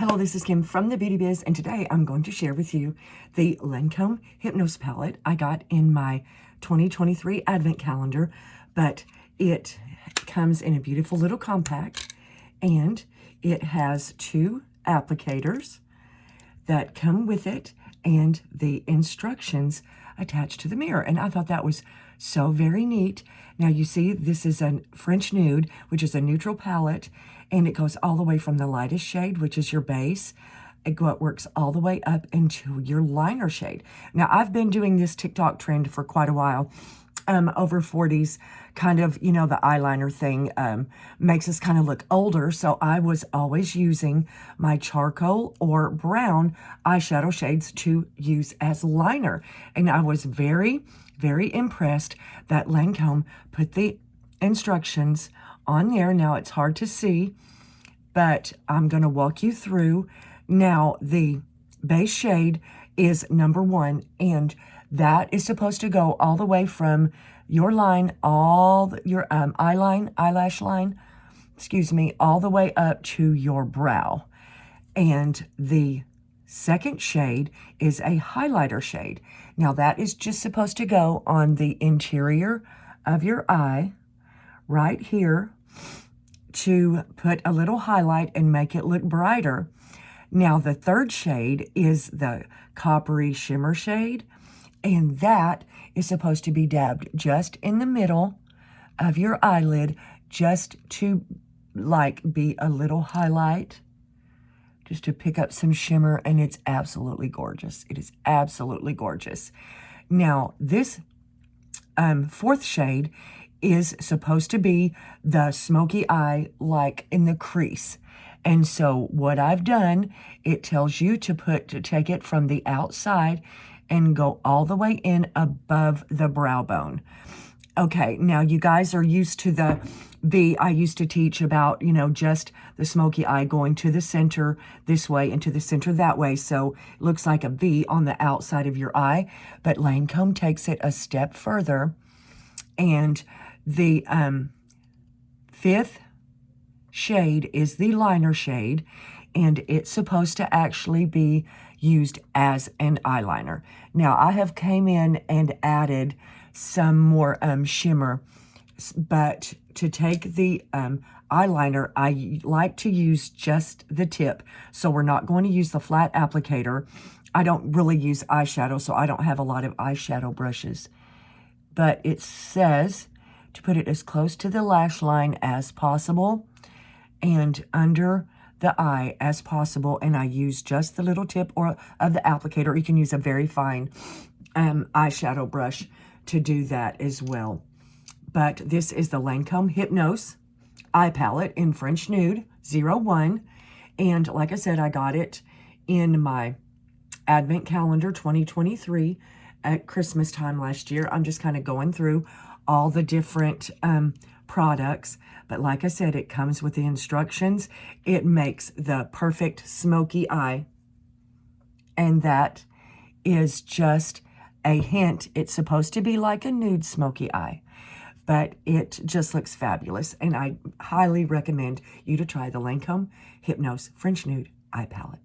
Hello, this is Kim from the Beauty Biz, and today I'm going to share with you the Lancome Hypnose palette I got in my 2023 Advent calendar, but it comes in a beautiful little compact, and it has two applicators that come with it and the instructions attached to the mirror, and I thought that was so very neat. Now you see this is a French Nude, which is a neutral palette, and it goes all the way from the lightest shade, which is your base. It works all the way up into your liner shade. Now I've been doing this TikTok trend for quite a while. Over 40s, kind of, you know, the eyeliner thing makes us kind of look older. So I was always using my charcoal or brown eyeshadow shades to use as liner. And I was very, very impressed that Lancome put the instructions on there. Now it's hard to see, but I'm going to walk you through. Now the base shade is number 1, and that is supposed to go all the way from your line, your eyelash line, all the way up to your brow. And the second shade is a highlighter shade. Now that is just supposed to go on the interior of your eye, right here, to put a little highlight and make it look brighter. Now the third shade is the coppery shimmer shade, and that is supposed to be dabbed just in the middle of your eyelid, just to like be a little highlight, just to pick up some shimmer, and it's absolutely gorgeous. It is absolutely gorgeous. Now this fourth shade is supposed to be the smoky eye, like in the crease. And so what I've done, it tells you to take it from the outside and go all the way in above the brow bone. Okay, now you guys are used to the V. I used to teach about, you know, just the smoky eye going to the center this way and to the center that way. So it looks like a V on the outside of your eye. But Lancome takes it a step further, and the fifth shade is the liner shade, and it's supposed to actually be used as an eyeliner. Now I have came in and added some more shimmer, but to take the eyeliner, I like to use just the tip. So we're not going to use the flat applicator. I don't really use eyeshadow, so I don't have a lot of eyeshadow brushes. But it says to put it as close to the lash line as possible and under the eye as possible, and I use just the little tip of the applicator. You can use a very fine eyeshadow brush to do that as well. But this is the Lancome Hypnose Eye Palette in French Nude 01, and like I said, I got it in my Advent calendar 2023 at Christmas time last year. I'm just kind of going through all the different products, but like I said, it comes with the instructions. It makes the perfect smoky eye, and that is just a hint. It's supposed to be like a nude smoky eye, but it just looks fabulous, and I highly recommend you to try the Lancome Hypnose French Nude Eye Palette.